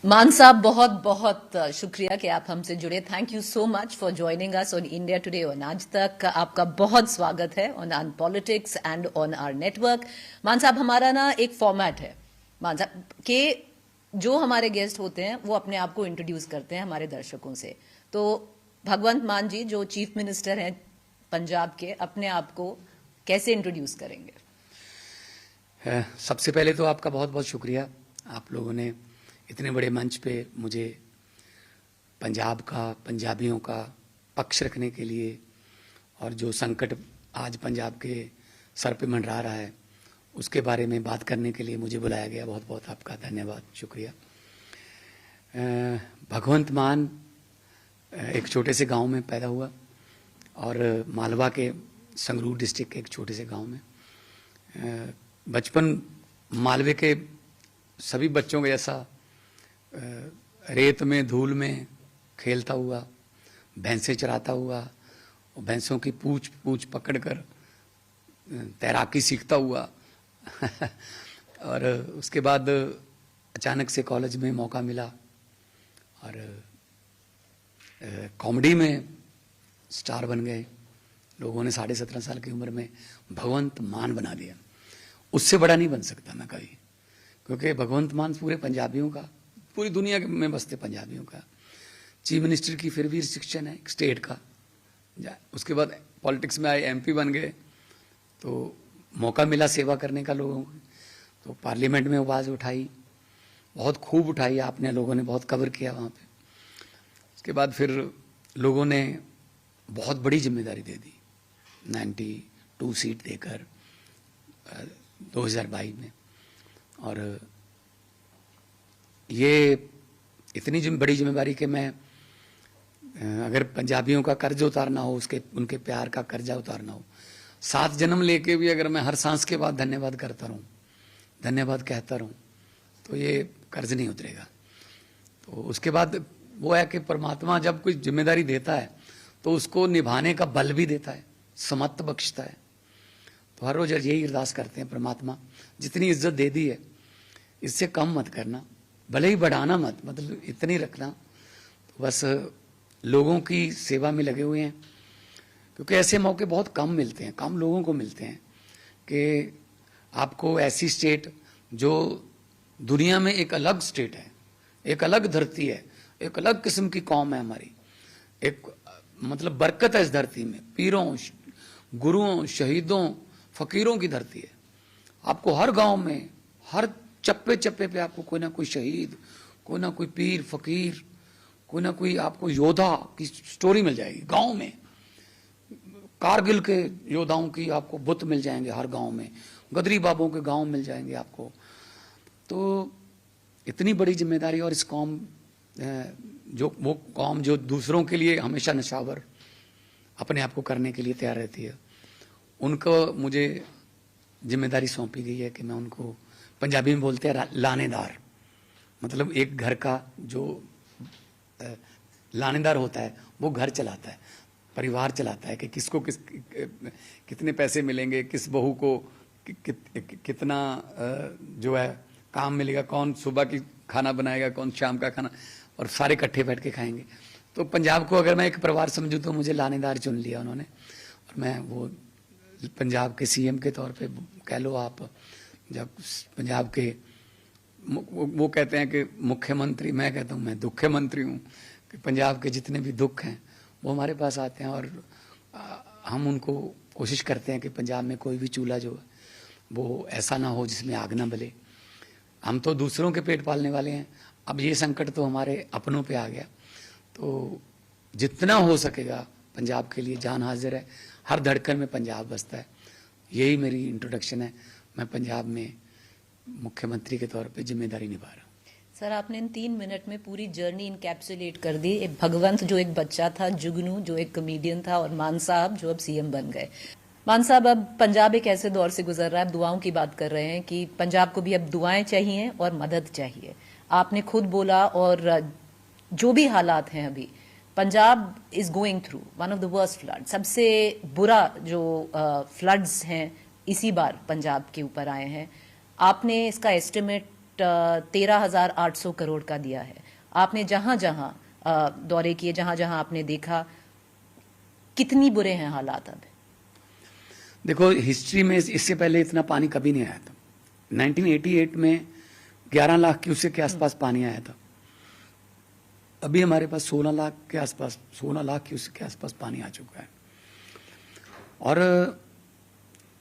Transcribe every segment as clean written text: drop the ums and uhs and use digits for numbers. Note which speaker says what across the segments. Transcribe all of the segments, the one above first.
Speaker 1: मान साहब, बहुत बहुत शुक्रिया कि आप हमसे जुड़े। Thank you so much for joining us on India Today on Aaj Tak. आपका बहुत स्वागत है on politics and on our network. Mann Sahab, हमारा ना एक फॉर्मेट है मान साहब के जो हमारे गेस्ट होते हैं वो अपने आप को इंट्रोड्यूस करते हैं हमारे दर्शकों से। तो भगवंत मान जी जो चीफ मिनिस्टर हैं पंजाब के, अपने आप को कैसे इंट्रोड्यूस करेंगे?
Speaker 2: सबसे पहले तो आपका बहुत बहुत शुक्रिया, आप लोगों ने इतने बड़े मंच पे मुझे पंजाब का, पंजाबियों का पक्ष रखने के लिए और जो संकट आज पंजाब के सर पे मंडरा रहा है उसके बारे में बात करने के लिए मुझे बुलाया गया। बहुत बहुत आपका धन्यवाद, शुक्रिया। भगवंत मान एक छोटे से गांव में पैदा हुआ और मालवा के संगरूर डिस्ट्रिक्ट के एक छोटे से गांव में। बचपन मालवे के सभी बच्चों के जैसा रेत में, धूल में खेलता हुआ, भैंसें चराता हुआ, भैंसों की पूंछ पूंछ पकड़कर तैराकी सीखता हुआ और उसके बाद अचानक से कॉलेज में मौका मिला और कॉमेडी में स्टार बन गए। लोगों ने 17.5 साल की उम्र में भगवंत मान बना दिया। उससे बड़ा नहीं बन सकता मैं कभी, क्योंकि भगवंत मान पूरे पंजाबियों का, पूरी दुनिया में बसते पंजाबियों का चीफ मिनिस्टर की फिर भी रिस्ट्रिक्शन है एक स्टेट का। उसके बाद पॉलिटिक्स में आए, एमपी बन गए तो मौका मिला सेवा करने का लोगों को, तो पार्लियामेंट में आवाज़ उठाई, बहुत खूब उठाई आपने, लोगों ने बहुत कवर किया वहाँ पे। उसके बाद फिर लोगों ने बहुत बड़ी जिम्मेदारी दे दी, 92 सीट देकर 2022 में। और ये इतनी बड़ी जिम्मेदारी कि मैं अगर पंजाबियों का कर्ज उतारना हो, उसके उनके प्यार का कर्जा उतारना हो, 7 जन्म लेके भी अगर मैं हर सांस के बाद धन्यवाद करता रहूं, धन्यवाद कहता रहूं, तो ये कर्ज नहीं उतरेगा। तो उसके बाद वो है कि परमात्मा जब कोई जिम्मेदारी देता है तो उसको निभाने का बल भी देता है, समत बख्शता है। तो हर रोज यही अरदास करते हैं, परमात्मा जितनी इज्जत दे दी है इससे कम मत करना, भले ही बढ़ाना मत, मतलब इतनी रखना। तो बस लोगों की सेवा में लगे हुए हैं, क्योंकि ऐसे मौके बहुत कम मिलते हैं, कम लोगों को मिलते हैं कि आपको ऐसी स्टेट जो दुनिया में एक अलग स्टेट है, एक अलग धरती है, एक अलग किस्म की कौम है हमारी, एक मतलब बरकत है इस धरती में, पीरों, गुरुओं, शहीदों, फकीरों की धरती है। आपको हर गांव में, हर चप्पे चप्पे पे आपको कोई ना कोई शहीद, कोई ना कोई पीर, फकीर, कोई ना कोई आपको योद्धा की स्टोरी मिल जाएगी। गांव में कारगिल के योद्धाओं की आपको बुत मिल जाएंगे हर गांव में, गदरी बाबों के गांव मिल जाएंगे आपको। तो इतनी बड़ी जिम्मेदारी, और इस कौम जो वो कौम जो दूसरों के लिए हमेशा नशावर अपने आप को करने के लिए तैयार रहती है, उनको मुझे जिम्मेदारी सौंपी गई है कि मैं उनको, पंजाबी में बोलते हैं लानेदार, मतलब एक घर का जो लानेदार होता है वो घर चलाता है, परिवार चलाता है कि किसको कितने पैसे मिलेंगे, किस बहू को कितना जो है काम मिलेगा, कौन सुबह की खाना बनाएगा, कौन शाम का खाना, और सारे इकट्ठे बैठ के खाएंगे। तो पंजाब को अगर मैं एक परिवार समझूं तो मुझे लानेदार चुन लिया उन्होंने, और मैं वो पंजाब के सीएम के तौर पे कह लो आप। जब पंजाब के वो कहते हैं कि मुख्यमंत्री, मैं कहता हूँ मैं दुख्यमंत्री हूँ, कि पंजाब के जितने भी दुख हैं वो हमारे पास आते हैं, और हम उनको कोशिश करते हैं कि पंजाब में कोई भी चूल्हा जो है वो ऐसा ना हो जिसमें आग ना बले। हम तो दूसरों के पेट पालने वाले हैं, अब ये संकट तो हमारे अपनों पे आ गया, तो जितना हो सकेगा पंजाब के लिए जान हाजिर है, हर धड़कन में पंजाब बसता है। यही मेरी इंट्रोडक्शन है। मैं पंजाब में मुख्यमंत्री के तौर पे जिम्मेदारी निभा रहा हूँ।
Speaker 1: सर, आपने इन 3 मिनट में पूरी जर्नी इनकैप्सुलेट कर दी। एक भगवंत जो एक बच्चा था, जुगनू जो एक कॉमेडियन था, और मान साहब जो अब सीएम बन गए। मान साहब, अब पंजाब एक ऐसे दौर से गुजर रहा है, दुआओं की बात कर रहे हैं कि पंजाब को भी अब दुआएं चाहिए और मदद चाहिए। आपने खुद बोला, और जो भी हालात हैं अभी, Punjab is going through one of the worst flood, सबसे बुरा जो फ्लड्स हैं इसी बार पंजाब के ऊपर आए हैं। आपने इसका एस्टिमेट बजट 13,800 करोड़ का दिया है। आपने जहां जहां दौरे किए, जहां जहां आपने देखा, कितनी बुरे हैं हालात अब?
Speaker 2: देखो, हिस्ट्री में इससे पहले इतना पानी कभी नहीं आया था। 1988 में 11 लाख क्यूसेक के आसपास पानी आया था। अभी हमारे पास 16 लाख के आसपास, 16 लाख क्यूसेक के आसपास पानी आ चुका है। और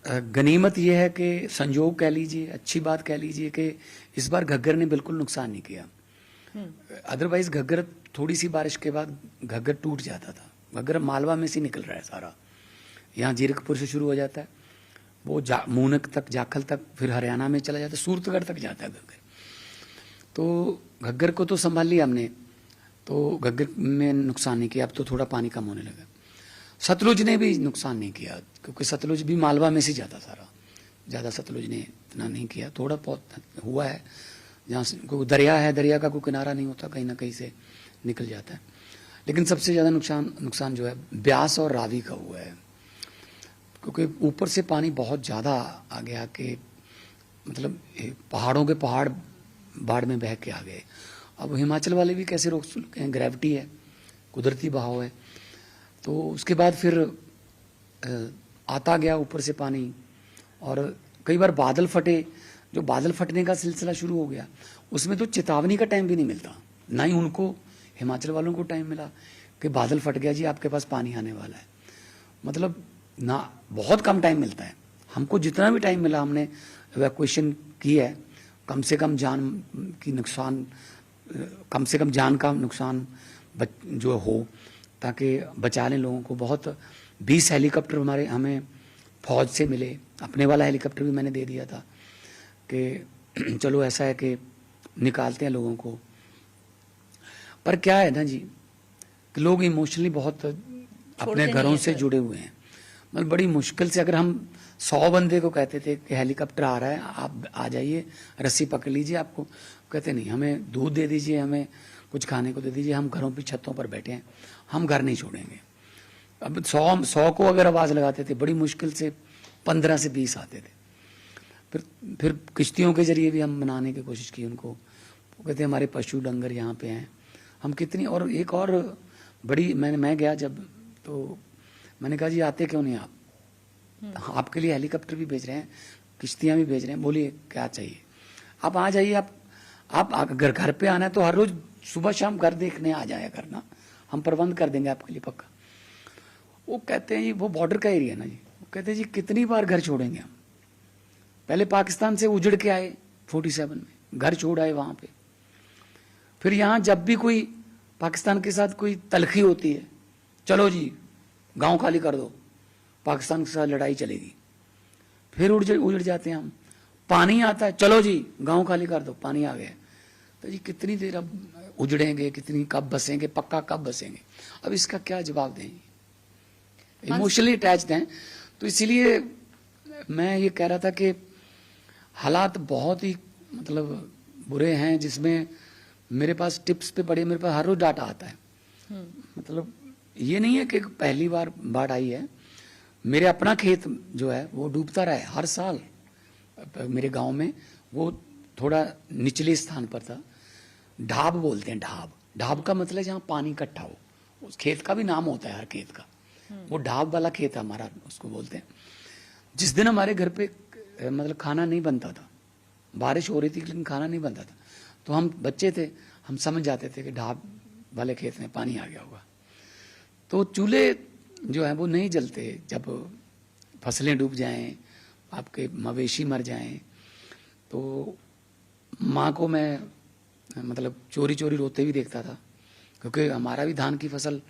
Speaker 2: गनीमत यह है कि, संयोग कह लीजिए, अच्छी बात कह लीजिए कि इस बार घग्गर ने बिल्कुल नुकसान नहीं किया। अदरवाइज घग्गर, थोड़ी सी बारिश के बाद घग्गर टूट जाता था। घग्गर मालवा में से निकल रहा है सारा, यहाँ जीरकपुर से शुरू हो जाता है, वो मूनक तक, जाखल तक, फिर हरियाणा में चला जाता है, सूरतगढ़ तक जाता है घग्गर। तो घग्गर को तो संभाल लिया हमने, तो घग्गर में नुकसान नहीं किया। अब तो थोड़ा पानी कम होने लगा। सतलुज ने भी नुकसान नहीं किया, क्योंकि सतलुज भी मालवा में से जाता सारा, ज़्यादा सतलुज ने इतना नहीं किया, थोड़ा बहुत हुआ है। जहाँ से कोई दरिया है, दरिया का कोई किनारा नहीं होता, कहीं ना कहीं से निकल जाता है। लेकिन सबसे ज़्यादा नुकसान जो है ब्यास और रावी का हुआ है, क्योंकि ऊपर से पानी बहुत ज़्यादा आ गया कि मतलब पहाड़ों के पहाड़ बाढ़ में बह के आ गए। अब हिमाचल वाले भी कैसे रोक सकते हैं, ग्रेविटी है, कुदरती बहाव है। तो उसके बाद फिर आता गया ऊपर से पानी, और कई बार बादल फटे। जो बादल फटने का सिलसिला शुरू हो गया, उसमें तो चेतावनी का टाइम भी नहीं मिलता, ना ही उनको, हिमाचल वालों को टाइम मिला कि बादल फट गया जी, आपके पास पानी आने वाला है। मतलब ना, बहुत कम टाइम मिलता है। हमको जितना भी टाइम मिला हमने इवैक्यूएशन की है, कम से कम जान की नुकसान, कम से कम जान का नुकसान जो हो, ताकि बचा लें लोगों को। बहुत 20 हेलीकॉप्टर हमें फौज से मिले। अपने वाला हेलीकॉप्टर भी मैंने दे दिया था कि चलो ऐसा है कि निकालते हैं लोगों को। पर क्या है ना जी, कि लोग इमोशनली बहुत अपने घरों से जुड़े हुए हैं। मतलब बड़ी मुश्किल से, अगर हम 100 बंदे को कहते थे कि हेलीकॉप्टर आ रहा है, आप आ जाइए, रस्सी पकड़ लीजिए, आपको कहते नहीं, हमें दूध दे दीजिए, हमें कुछ खाने को दे दीजिए, हम घरों पे छतों पर बैठे हैं, हम घर नहीं छोड़ेंगे। अब 100 को अगर आवाज़ लगाते थे, बड़ी मुश्किल से 15 से 20 आते थे। फिर किश्तियों के जरिए भी हम मनाने की कोशिश की उनको। वो कहते हमारे पशु डंगर यहाँ पे हैं, हम कितनी। और एक और बड़ी, मैं गया जब, तो मैंने कहा जी आते क्यों नहीं आप, आपके लिए हेलीकॉप्टर भी भेज रहे हैं, किश्तियाँ भी भेज रहे हैं, बोलिए क्या चाहिए, आप आ जाइए। आप अगर घर पे आना है तो हर रोज सुबह शाम घर देखने आ जाया करना, हम प्रबंध कर देंगे आपके लिए पक्का। वो कहते हैं जी, वो बॉर्डर का एरिया ना जी, वो कहते हैं जी कितनी बार घर छोड़ेंगे हम। पहले पाकिस्तान से उजड़ के आए 47 में, घर छोड़ आए वहां पे। फिर यहाँ जब भी कोई पाकिस्तान के साथ कोई तलखी होती है, चलो जी गांव खाली कर दो, पाकिस्तान के साथ लड़ाई चलेगी, फिर उजड़ जाते हैं हम। पानी आता है, चलो जी गांव खाली कर दो, पानी आ गया। तो जी कितनी देर अब उजड़ेंगे, कितनी कब बसेंगे, पक्का कब बसेंगे। अब इसका क्या जवाब दें, इमोशनली अटैच्ड हैं। तो इसीलिए मैं ये कह रहा था कि हालात बहुत ही मतलब बुरे हैं, जिसमें मेरे पास टिप्स पे पड़े, मेरे पास हर रोज डाटा आता है। मतलब ये नहीं है कि पहली बार बाढ़ आई है। मेरे अपना खेत जो है वो डूबता रहा है हर साल। मेरे गांव में वो थोड़ा निचले स्थान पर था, ढाब बोलते हैं, ढाब। ढाब का मतलब जहाँ पानी इकट्ठा हो, उस खेत का भी नाम होता है हर खेत का, वो ढाब वाला खेत है हमारा, उसको बोलते हैं। जिस दिन हमारे घर पे मतलब खाना नहीं बनता था, बारिश हो रही थी लेकिन खाना नहीं बनता था, तो हम बच्चे थे, हम समझ जाते थे कि ढाब वाले खेत में पानी आ गया होगा। तो चूल्हे जो है वो नहीं जलते जब फसलें डूब जाएं, आपके मवेशी मर जाएं। तो माँ को मैं मतलब चोरी चोरी रोते भी देखता था, क्योंकि हमारा भी धान की फसल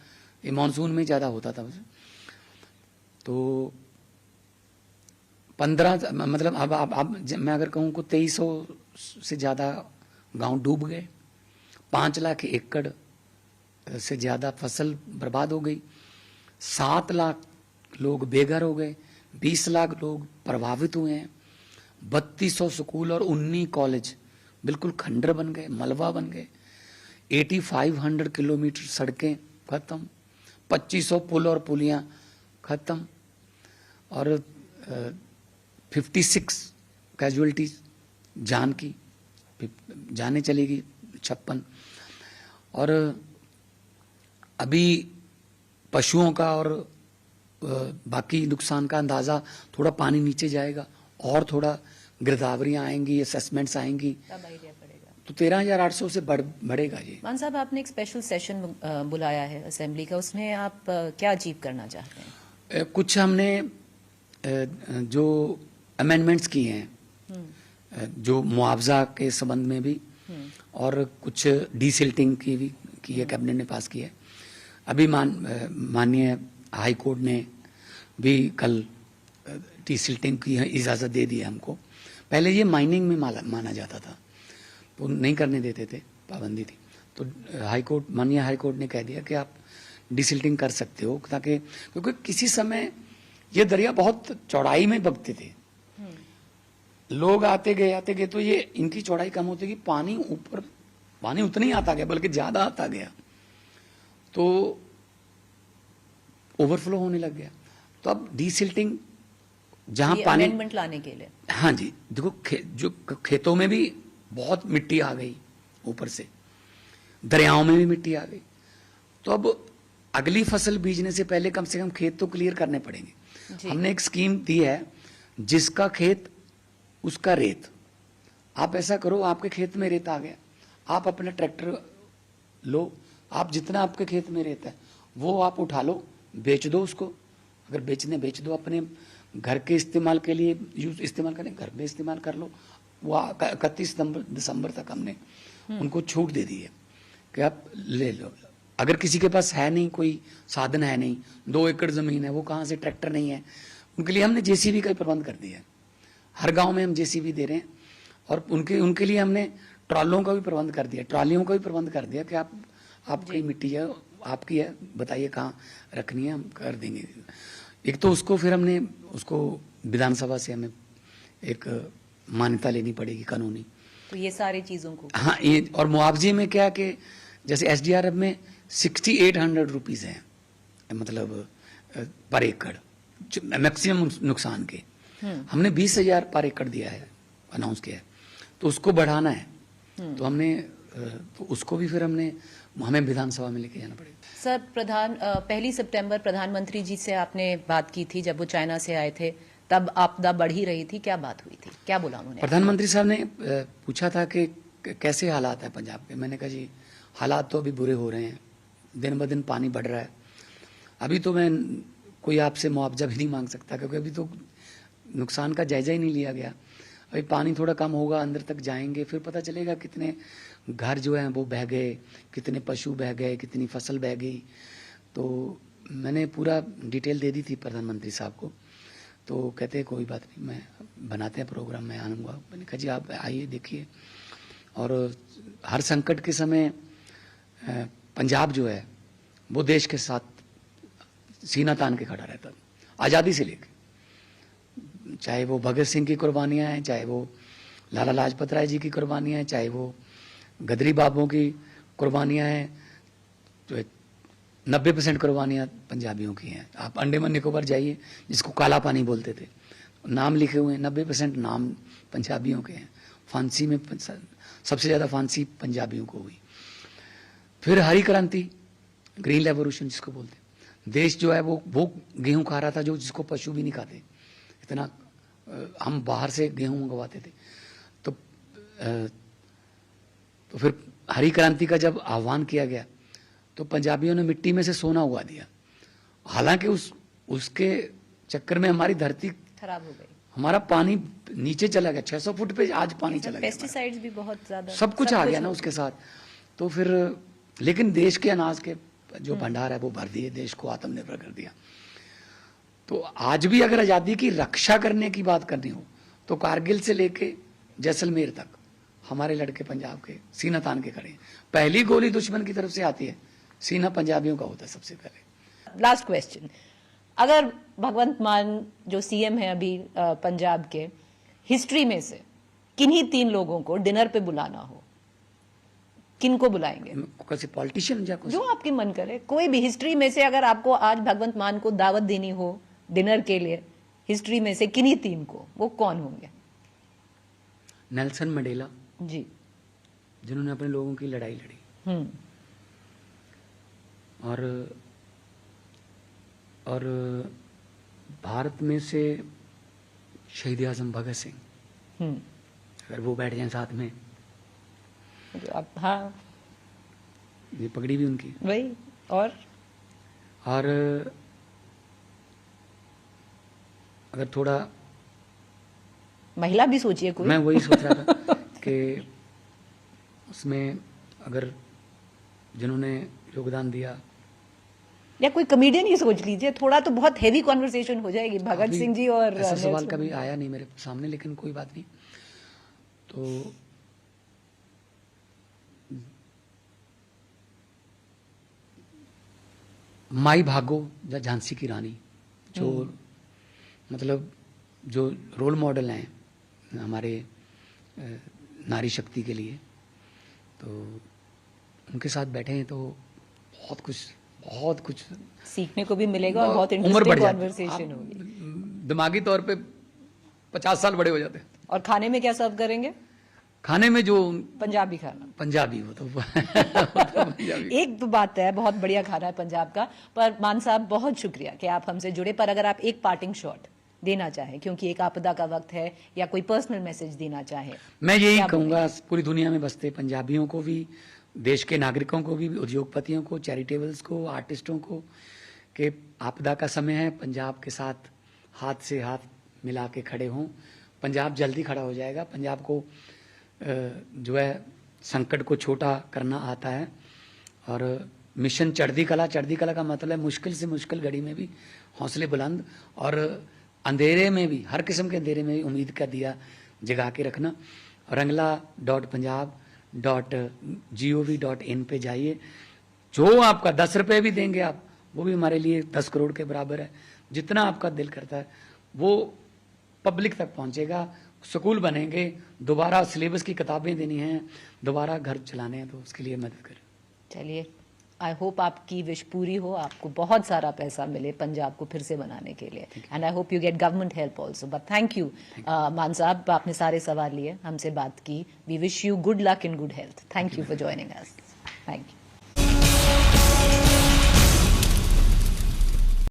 Speaker 2: ये मानसून में ज़्यादा होता था। तो 15 मतलब अब मैं अगर कहूँ को 2300 से ज़्यादा गांव डूब गए, 5 लाख एकड़ से ज़्यादा फसल बर्बाद हो गई, 7 लाख लोग बेघर हो गए, 20 लाख लोग प्रभावित हुए हैं, 3200 स्कूल और 19 कॉलेज बिल्कुल खंडर बन गए, मलबा बन गए, 8500 किलोमीटर सड़कें खत्म, 2500 पुल और पुलियां खत्म, और 56 कैजुअलिटीज जान की जाने चलेगी 56। और अभी पशुओं का और बाकी नुकसान का अंदाजा, थोड़ा पानी नीचे जाएगा और थोड़ा गिरदावरियां आएंगी, असेसमेंट्स आएंगी,
Speaker 1: तब आइडिया पड़ेगा।
Speaker 2: तो 13,800 से बढ़ेगा जी।
Speaker 1: मान साहब, आपने एक स्पेशल सेशन बुलाया है असेंबली का, उसमें आप क्या अचीव करना चाहते हैं?
Speaker 2: कुछ हमने जो अमेंडमेंट्स किए हैं, जो मुआवजा के संबंध में भी, और कुछ डीसिल्टिंग की भी की है, कैबिनेट ने पास की है। अभी माननीय हाई कोर्ट ने भी कल डीसिल्टिंग की इजाज़त दे दी है हमको। पहले ये माइनिंग में माना जाता था, तो नहीं करने देते थे, पाबंदी थी। तो माननीय हाई कोर्ट ने कह दिया कि आप डीसिल्टिंग कर सकते हो, ताकि क्योंकि किसी समय ये दरिया बहुत चौड़ाई में बगते थे, लोग आते गए तो ये इनकी चौड़ाई कम होती गई, पानी उतना ही आता गया, बल्कि ज्यादा आता गया, तो ओवरफ्लो होने लग गया। तो अब डीसिल्टिंग जहां पानी,
Speaker 1: अमेंडमेंट लाने के लिए,
Speaker 2: हाँ जी, देखो जो खेतों में भी बहुत मिट्टी आ गई, ऊपर से दरियाओं में भी मिट्टी आ गई, तो अब अगली फसल बीजने से पहले कम से कम खेत तो क्लियर करने पड़ेंगे। हमने एक स्कीम दी है, जिसका खेत उसका रेत। आप ऐसा करो, आपके खेत में रेत आ गया, आप अपना ट्रैक्टर लो, आप जितना आपके खेत में रेत है वो आप उठा लो, बेच दो उसको, अगर बेच दो, अपने घर के इस्तेमाल के लिए इस्तेमाल करें, घर में इस्तेमाल कर लो। वो 31 दिसंबर तक हमने उनको छूट दे दी है कि आप ले लो। अगर किसी के पास है नहीं, कोई साधन है नहीं, 2 एकड़ जमीन है, वो कहाँ से, ट्रैक्टर नहीं है, उनके लिए हमने जेसीबी का प्रबंध कर दिया है। हर गांव में हम जेसीबी दे रहे हैं, और उनके लिए हमने ट्रॉलों का भी प्रबंध कर दिया, ट्रॉलियों का भी प्रबंध कर दिया कि आपकी मिट्टी है, आपकी है, बताइए कहाँ रखनी है, हम कर देंगे। एक तो उसको फिर हमने उसको विधानसभा से हमें एक मान्यता लेनी पड़ेगी कानूनी।
Speaker 1: तो ये सारी चीजों को,
Speaker 2: हाँ, ये और मुआवजे में क्या कि जैसे एसडीआरएफ में 6800 रुपीज है, मतलब पर एकड़ मैक्सिमम नुकसान के। हमने 20,000 पर एकड़ दिया है, अनाउंस किया है, तो उसको बढ़ाना है। तो हमने तो उसको भी फिर हमें विधानसभा में लेके जाना पड़ेगा।
Speaker 1: सर, 1 सितंबर प्रधानमंत्री जी से आपने बात की थी, जब वो चाइना से आए थे, तब आपदा बढ़ ही रही थी, क्या बात हुई थी, क्या बोला उन्होंने?
Speaker 2: प्रधानमंत्री साहब ने पूछा था कि कैसे हालात है पंजाब के। मैंने कहा जी, हालात तो अभी बुरे हो रहे हैं, दिन ब दिन पानी बढ़ रहा है। अभी तो मैं कोई आपसे मुआवजा भी नहीं मांग सकता, क्योंकि अभी तो नुकसान का जायजा ही नहीं लिया गया। अभी पानी थोड़ा कम होगा, अंदर तक जाएंगे, फिर पता चलेगा कितने घर जो हैं वो बह गए, कितने पशु बह गए, कितनी फसल बह गई। तो मैंने पूरा डिटेल दे दी थी प्रधानमंत्री साहब को, तो कहते कोई बात नहीं, मैं बनाते हैं प्रोग्राम, मैं आऊँगा। मैंने कहा जी आप आइए, देखिए। और हर संकट के समय पंजाब जो है वो देश के साथ सीना तान के खड़ा रहता, आज़ादी से लेकर, चाहे वो भगत सिंह की कुर्बानियाँ हैं, चाहे वो लाला लाजपत राय जी की कुर्बानियाँ हैं, चाहे वो गदरी बाबों की कुर्बानियाँ हैं, जो 90% कुर्बानियाँ पंजाबियों की हैं। आप अंडमान निकोबार जाइए, जिसको काला पानी बोलते थे, नाम लिखे हुए हैं, 90% नाम पंजाबियों के हैं। फांसी में सबसे ज़्यादा फांसी पंजाबियों को हुई। फिर हरी क्रांति, ग्रीन रेवोल्यूशन जिसको बोलते हैं, देश जो है वो गेहूं खा रहा था, जिसको पशु भी नहीं खाते, इतना हम बाहर से गेहूं मंगवाते थे। तो फिर हरी क्रांति का जब आह्वान किया गया, तो पंजाबियों ने मिट्टी में से सोना उगा दिया। हालांकि उसके चक्कर में हमारी धरती
Speaker 1: खराब हो गई,
Speaker 2: हमारा पानी नीचे चला गया, 600 फुट पे आज पानी चला गया,
Speaker 1: पेस्टिसाइड्स भी बहुत ज्यादा,
Speaker 2: सब कुछ आ गया ना उसके साथ। तो फिर लेकिन देश के अनाज के जो भंडार है वो भर दिए, देश को आत्मनिर्भर कर दिया। तो आज भी अगर आज़ादी की रक्षा करने की बात करनी हो, तो कारगिल से लेके जैसलमेर तक हमारे लड़के पंजाब के सीना तान के खड़े हैं। पहली गोली दुश्मन की तरफ से आती है, सीना पंजाबियों का होता है सबसे पहले।
Speaker 1: लास्ट क्वेश्चन, अगर भगवंत मान जो सीएम है अभी पंजाब के, हिस्ट्री में से किन्हीं 3 लोगों को डिनर पे बुलाना हो, किन को बुलाएंगे?
Speaker 2: कैसे पॉलिटिशियन
Speaker 1: जो आपके मन करे, कोई भी हिस्ट्री में से, अगर आपको आज भगवंत मान को दावत देनी हो डिनर के लिए, हिस्ट्री में से किन्हीं 3 को, वो कौन होंगे?
Speaker 2: नेल्सन मंडेला
Speaker 1: जी,
Speaker 2: जिन्होंने अपने लोगों की लड़ाई लड़ी। और भारत में से शहीद आजम भगत सिंह, अगर वो बैठ जाएं साथ में,
Speaker 1: हाँ,
Speaker 2: ये पगड़ी भी उनकी
Speaker 1: वही। और
Speaker 2: अगर थोड़ा
Speaker 1: महिला भी सोचिए कोई।
Speaker 2: मैं वही सोच रहा था कि उसमें अगर जिन्होंने योगदान दिया,
Speaker 1: या कोई कॉमेडियन ही सोच लीजिए, थोड़ा तो बहुत हेवी कॉन्वर्सेशन हो जाएगी भगत सिंह जी और
Speaker 2: ऐसा सवाल कभी आया नहीं मेरे सामने, लेकिन कोई बात नहीं। तो माई भागो या झांसी की रानी, जो मतलब जो रोल मॉडल हैं हमारे नारी शक्ति के लिए, तो उनके साथ बैठे हैं तो बहुत कुछ
Speaker 1: सीखने को भी मिलेगा और बहुत इंटरेस्टिंग कॉन्वर्सेशन होगी।
Speaker 2: दिमागी तौर पे 50 साल बड़े हो जाते हैं।
Speaker 1: और खाने में क्या सर्व करेंगे?
Speaker 2: खाने में जो
Speaker 1: पंजाबी खाना,
Speaker 2: पंजाबी हो तो पंजाबी।
Speaker 1: एक तो बात है, बहुत बढ़िया खाना है पंजाब का। पर मान साहब बहुत शुक्रिया कि आप हमसे जुड़े। पर अगर आप एक पार्टिंग शॉट देना चाहें, क्योंकि एक आपदा का वक्त है, या कोई पर्सनल मैसेज देना चाहें,
Speaker 2: मैं यही कहूंगा पूरी दुनिया में बसते पंजाबियों को भी, देश के नागरिकों को भी, उद्योगपतियों को, चैरिटेबल्स को, आर्टिस्टों को, कि आपदा का समय है, पंजाब के साथ हाथ से हाथ मिला के खड़े हों। पंजाब जल्दी खड़ा हो जाएगा। पंजाब को जो है संकट को छोटा करना आता है। और मिशन चढ़ती कला का मतलब है मुश्किल से मुश्किल घड़ी में भी हौसले बुलंद, और अंधेरे में भी, हर किस्म के अंधेरे में भी उम्मीद का दिया जगा के रखना। rangla.punjab.gov.in पे जाइए। जो आपका 10 रुपए भी देंगे आप, वो भी हमारे लिए 10 करोड़ के बराबर है। जितना आपका दिल करता है वो पब्लिक तक पहुंचेगा। स्कूल बनेंगे, दोबारा सिलेबस की किताबें देनी हैं, दोबारा घर चलाने हैं, तो उसके लिए मदद करें।
Speaker 1: चलिए, आई होप आपकी विश पूरी हो, आपको बहुत सारा पैसा मिले पंजाब को फिर से बनाने के लिए, and I hope you get government help also. But thank you Mann Sahab, आपने सारे सवाल लिए, हमसे बात की। We wish you good luck in good health. Thank you for joining us. Thank you.